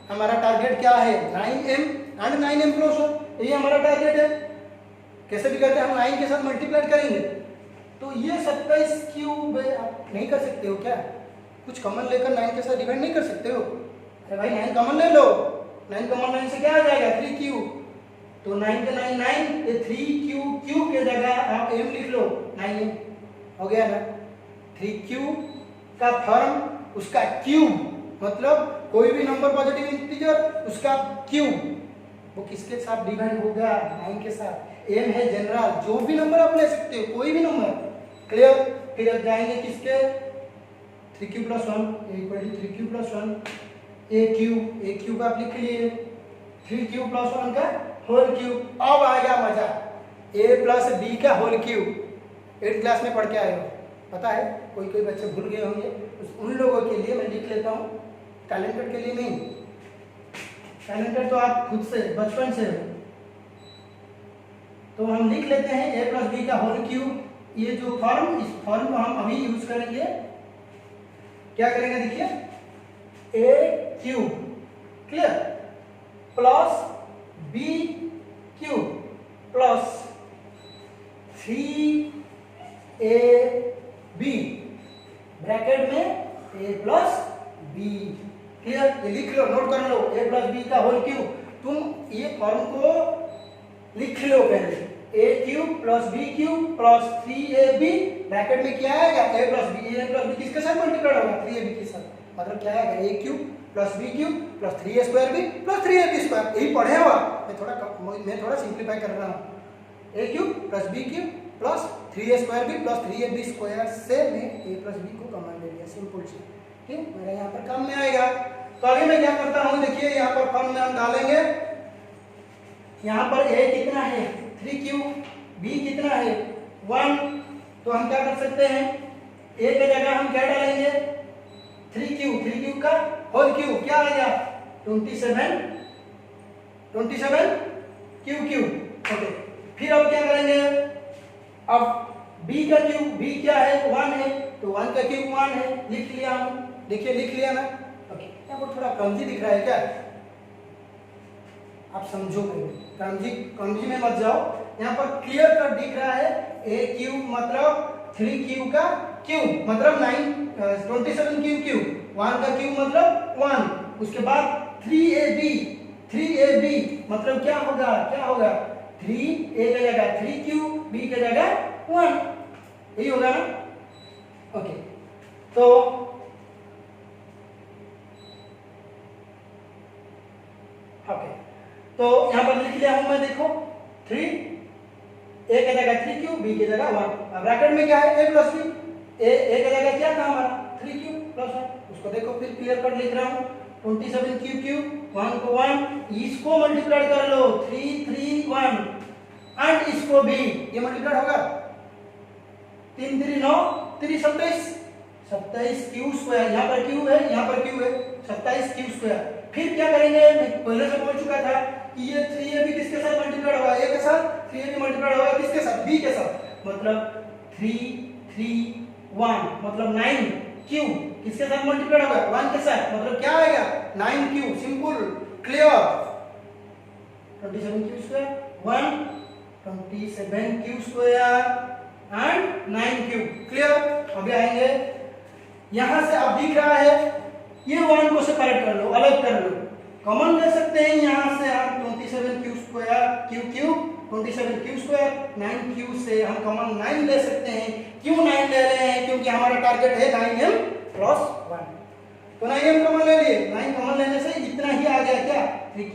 हमारा टारगेट क्या है 9m एंड 9m प्लस 1, यही हमारा टारगेट है। कैसे भी करके हम 9 के साथ मल्टीप्लाई करेंगे। तो ये 27 क्यूब आप नहीं कर सकते हो क्या? कुछ कॉमन लेकर 9 के साथ डिवाइड नहीं कर सकते हो? अरे भाई 9 कॉमन ले लो, 9 कॉमन लेने से क्या आ जाएगा 3 क्यूब। तो 9 के 9 9, ये 3 क्यूब क्यूब के जगह आप m लिख लो 9m, हो गया ना। 3 क्यूब का फॉर्म उसका क्यूब मतलब कोई भी नंबर पॉजिटिव इंटीजर उसका क्यूब, वो किसके साथ डिवाइड होगा 9 के साथ। m है जनरल, जो भी नंबर आप ले सकते हो, कोई भी नंबर। क्लियर? फिर अब जाएंगे किसके 3 cube plus 1 equal to 3 cube plus 1 a cube आप लिख लिए 3 क्यूब प्लस 1 का होल क्यूब। अब आ गया मजा, a प्लस b का होल क्यूब। 8th क्लास में पढ़ के आए हो, पता है? कोई कोई बच्चे भूल गए होंगे, उन लोगों के लिए मैं लिख लेता हूँ, टैलेंटेड के लिए नहीं। टैलेंटेड तो आप खुद से बचपन से हो। तो हम लिख लेते हैं a प्लस बी का होल क्यूब। ये जो फॉर्म, इस फॉर्म को हम अभी यूज करेंगे। क्या करेंगे देखिए, a cube clear plus b cube plus 3ab bracket में a प्लस b। क्लियर? ये लिख लो, नोट कर लो, a प्लस b का होल क्यूब। तुम ये फॉर्म को लिख लो पहले, a cube plus b cube plus 3ab bracket में क्या आएगा a प्लस b किसके साथ मल्टीप्लाई होगा 3ab के साथ, मतलब क्या आएगा a cube plus b cube plus 3a square b plus 3ab square. यही पढ़े हो आप, मैं थोड़ा सिंप्लीफाई कर रहा हूँ। a cube plus b cube plus 3a square b plus 3ab square से मैं a प्लस b को कॉमन ले लिया, सिंपल सी। ठीक, मेरा यहाँ पर काम में आएगा। तो आगे मैं क्या करता हूँ, देखिए यहाँ पर फॉर्म में हम डालेंगे। यहाँ पर a कितना है 3 क्यूब, b कितना है 1। तो हम क्या कर सकते हैं, a के जगह हम क्या डालेंगे 3 क्यूब का होल क्यूब क्या आएगा 27 क्यूब। ओके, फिर अब क्या करेंगे, अब b का क्यूब, b क्या है 1 है, तो 1 का क्यूब 1 है, लिख लिया हम। देखिए लिख लिया ना। ओके, यहाँ पर थोड़ा कमजी दिख रहा है क्या? आप समझो, कमजी में मत जाओ। यहाँ पर क्लियर कट दिख रहा है a क्यूब मतलब 3 क्यूब का क्यूब मतलब 27 क्यूब 1 का क्यूब मतलब 1। उसके बाद 3ab मतलब क्या होगा 3a के जगह 3 क्यूब, b के जगह 1, यही होगा ना। ओके, तो यहाँ पर लिख लिया हूं मैं, देखो 3 a के जगह 3 क्यूब, b के जगह 1। अब ब्रैकेट में क्या है a प्लस b, a के जगह क्या था हमारा 3 क्यूब प्लस 1। उसको देखो फिर क्लियर कट लिख रहा हूँ 27 क्यूब 1 को 1, इसको मल्टीप्लाई कर लो 3 3 1 एंड इसको भी ये मल्टीप्लाई होगा 3 3 9 3 27 क्यू स्क्वायर। यहाँ पर क्यू है, यहाँ पर क्यू है 27 क्यू स्क्वायर। फिर क्या करेंगे, मैं पहले से बोल चुका था कि ये 3ab किसके साथ मल्टीप्लाई होगा, a के साथ, 3ab मल्टीप्लाई होगा किसके साथ, b के साथ, मतलब 3 3 1 मतलब 9 क्यूब किसके साथ मल्टीप्लाई होगा 1 के साथ, मतलब क्या आएगा 9 cube. Simple, clear. 27 Q square 1 27 Q square and 9 cube. Clear? अभी आएंगे यहां से, अब दिख रहा है ये 1 को सेपरेट कर लो, अलग कर लो, कॉमन ले सकते हैं यहां से हम 27 Q square cube 27 Q square 9 Q से हम कॉमन 9 ले सकते हैं। क्यों 9 ले रहे हैं, क्योंकि हमारा टारगेट है 9m प्लस 1। तो 9m कॉमन ले लिए, 9 कॉमन लेने से इतना ही आ गया क्या 3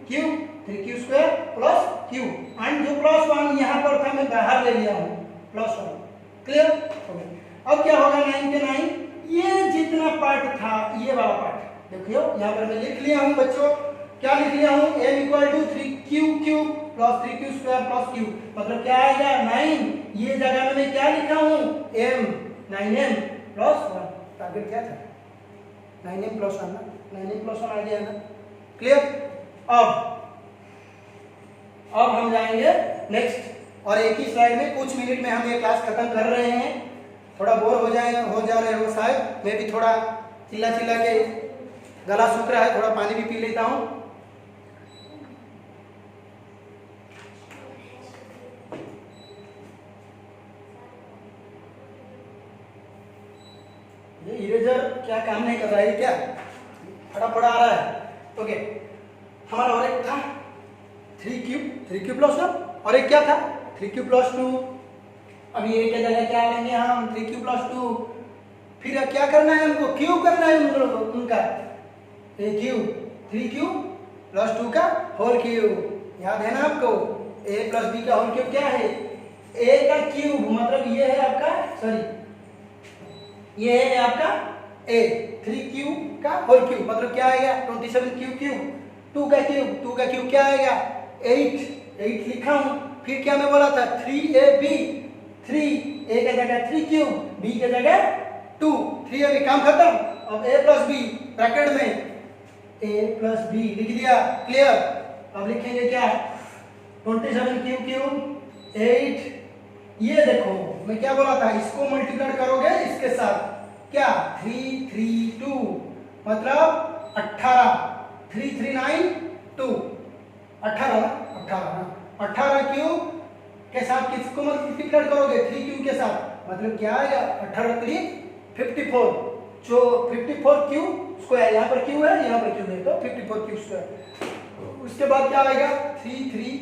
q square plus Q and जो प्लस 1 यहाँ पर था मैं बाहर ले लिया हूँ प्लस 1। क्लियर? अब क्या होगा 9 के 9, ये जितना पार्ट था ये वाला पार्ट देखियो यहाँ पर मैं लिख लिया हूँ बच्चों। क्या लिख लिया हूँ, m equal to 3 cube plus 3 q square plus q, मतलब क्या आएगा 9। ये जगह में मैं क्या लिखा हूँ m 9m प्लस 1। टारगेट क्या था 9m प्लस 1 ना, 9m प्लस 1 आ गया ना। क्लियर? अब हम जाएंगे नेक्स्ट, और एक ही स्लाइड में कुछ मिनट में हम ये क्लास खत्म कर रहे हैं। थोड़ा बोर हो जा रहे हो शायद, मैं भी थोड़ा चिल्ला चिल्ला के गला सूख रहा है, थोड़ा पानी भी पी लेता हूँ। ये इरेजर क्या काम नहीं कर रहा है क्या, फटाफट आ रहा है। ओके, हमारा और एक था 3 क्यूब प्लस 1 और एक क्या था 3 क्यूब प्लस 2। अभी ये के जगह क्या लेंगे हम 3 क्यूब प्लस 2, फिर क्या करना है हमको, क्यूब करना है उनका, ए क्यूब 3 क्यूब प्लस 2 का होल क्यूब। याद है ना आपको, ए प्लस बी का होल क्यूब क्या है, ए का क्यूब, मतलब ये है आपका, सॉरी ये है आपका ए 3 क्यूब का होल क्यूब, मतलब क्या आएगा 27 क्यूब, 2 का क्यूब क्या आएगा 8 लिखा हूं। फिर क्या मैं बोला था 3ab, 3 ए का जगह 3 क्यूब, बी के जगह 2, 3ab काम खत्म। अब a प्लस बी ब्रैकेट में a प्लस बी लिख दिया, क्लियर। अब लिखेंगे क्या 27 क्यूब 8, ये देखो मैं क्या बोला था, इसको मल्टीप्लाई करोगे इसके साथ, क्या 3 3 2 मतलब 18, 3 3 9 2 18 क्यूब के साथ किसको मल्टीप्लाई करोगे 3 क्यूब के साथ, मतलब क्या आएगा 18 3 54, जो 54 क्यूब स्क्वायर, यहाँ पर क्यू है यहाँ पर क्यू है तो 54 क्यूब स्क्वायर। उसके बाद क्या आएगा 3 3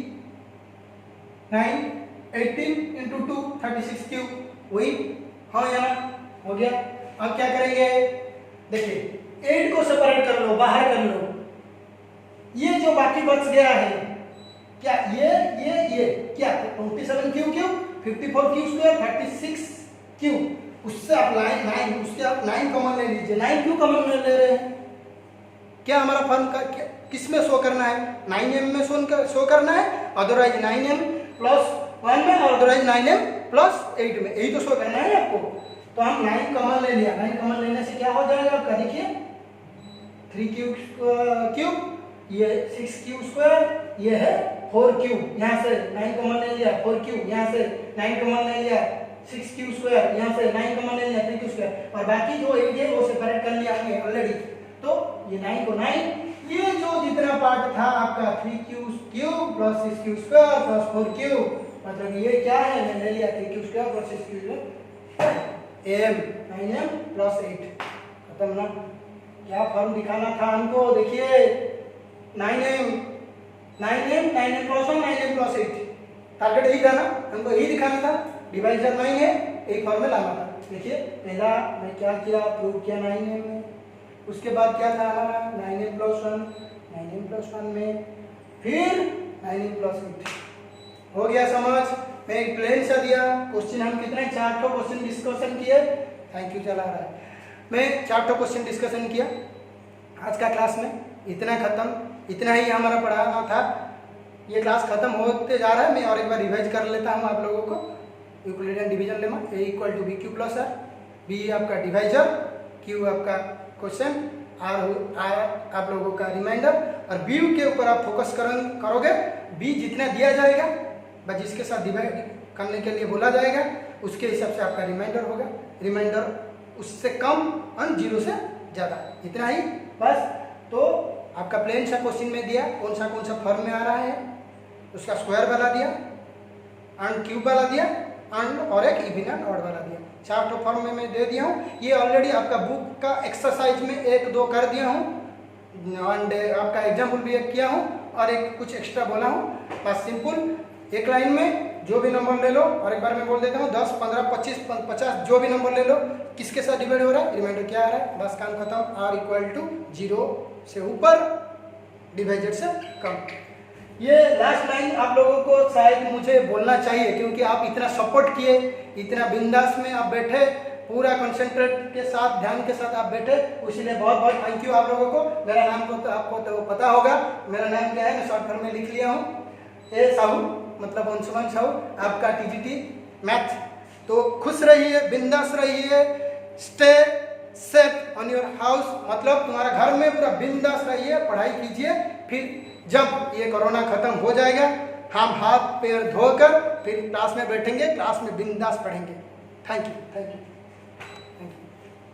9 18 इंटू 2 36 क्यूब, वही हाँ यहाँ हो गया। अब क्या करेंगे, देखिए 8 को सेपरेट कर लो, बाहर कर लो, ये जो बाकी बच गया है क्या ये क्या 27 क्यूब 54 क्यूब स्क्वायर 36 क्यूब, उससे आप लाइन उसके आप 9 कॉमन ले लीजिए। 9 क्यों कॉमन ले रहे हैं, क्या हमारा फर्म का किस में शो करना है 9m में शो करना है, अदरवाइज 9m प्लस 1 में और अदरवाइज 9m प्लस 8 में, यही तो शो करना है आपको। तो हम 9 कॉमन ले लिया, 9 कॉमन लेने से क्या हो जाएगा आपका, देखिए 3 क्यूब ये 6 क्यूब स्क्वायर, ये है 4 क्यूब, यहाँ से 9 कॉमन ले लिया 4 क्यूब, यहाँ से 9 कॉमन ले लिया 6 क्यूब स्क्वायर, यहाँ से 9 कॉमन ले लिया 3 क्यूब स्क्वायर, और बाकी जो 8 है वो सेपरेट कर लिया हमने ऑलरेडी। तो ये 9 को 9, ये जो जितना पार्ट था आपका 3 cube plus 6 cube square plus 4 cube, मतलब ये क्या है मैंने ले लिया 3 cube square plus 6 cube am 9m plus 8, खत्म ना। क्या फॉर्म दिखाना था हमको, देखिए 9m plus 1 9m plus 8, target यही था ना, हमको यही दिखाना था, डिवाइजर 9 है, एक फॉर्म में लाना था। देखिए पहला मैं क्या किया, प्रूव किया 9m में, उसके बाद क्या था हमारा 9m प्लस 1 में, फिर 9m प्लस 8 हो गया समझ। मैं एक प्लेन सा दिया क्वेश्चन, हम कितने 4 क्वेश्चन डिस्कशन किए, थैंक यू चला रहा है, मैं 4 क्वेश्चन डिस्कशन किया आज का क्लास में, इतना खत्म, इतना ही हमारा पढ़ाना था। ये क्लास खत्म होते जा रहा है, मैं और एक बार रिवाइज कर लेता हूँ आप लोगों को। Euclidean division lemma a equal to B Q plus are, b आपका डिवाइजर, क्यू आपका क्वेश्चन, आर आप लोगों का रिमाइंडर, और बी के ऊपर आप फोकस करोगे, बी जितना दिया जाएगा बस जिसके साथ डिवाइड करने के लिए बोला जाएगा उसके हिसाब से आपका रिमाइंडर होगा, रिमाइंडर उससे कम और 0 से ज़्यादा, इतना ही बस। तो आपका प्लेन सा क्वेश्चन में दिया कौन सा फॉर्म में आ रहा है, उसका स्क्वायर वाला दिया, एंड क्यूब वाला दिया, एंड और एक इवन एंड ऑड वाला दिया, 4 फॉर्म में मैं दे दिया हूँ। ये ऑलरेडी आपका बुक का एक्सरसाइज में 1-2 कर दिया हूँ, एंड आपका एग्जाम्पल भी एक किया हूँ और एक कुछ एक्स्ट्रा बोला हूँ। बस सिंपल एक लाइन में जो भी नंबर ले लो, और एक बार मैं बोल देता हूँ 10 15 25 50 जो भी नंबर ले लो, किसके साथ डिवाइड हो रहा है, रिमाइंडर क्या आ रहा है, बस काम खत्म। आर इक्वल टू 0 से ऊपर, डिवाइडेड से कम। ये लास्ट लाइन आप लोगों को शायद मुझे बोलना चाहिए, क्योंकि आप इतना सपोर्ट किए, इतना बिंदास में आप बैठे, पूरा कंसंट्रेट के साथ ध्यान के साथ आप बैठे, इसलिए बहुत बहुत थैंक यू आप लोगों को। मेरा नाम को तो आपको तो पता होगा, मेरा नाम क्या है, मैं शॉर्ट फॉर्म में लिख लिया हूँ, ए साहू, मतलब अंशुमान साहू, आपका टीजीटी मैथ। तो खुश रहिए, बिंदास रहिए, stay safe on your house, मतलब तुम्हारा घर में पूरा बिंदास रहिए, पढ़ाई कीजिए। फिर जब ये कोरोना खत्म हो जाएगा, हम हाथ पैर धोकर फिर क्लास में बैठेंगे, क्लास में बिंदास पढ़ेंगे। Thank you.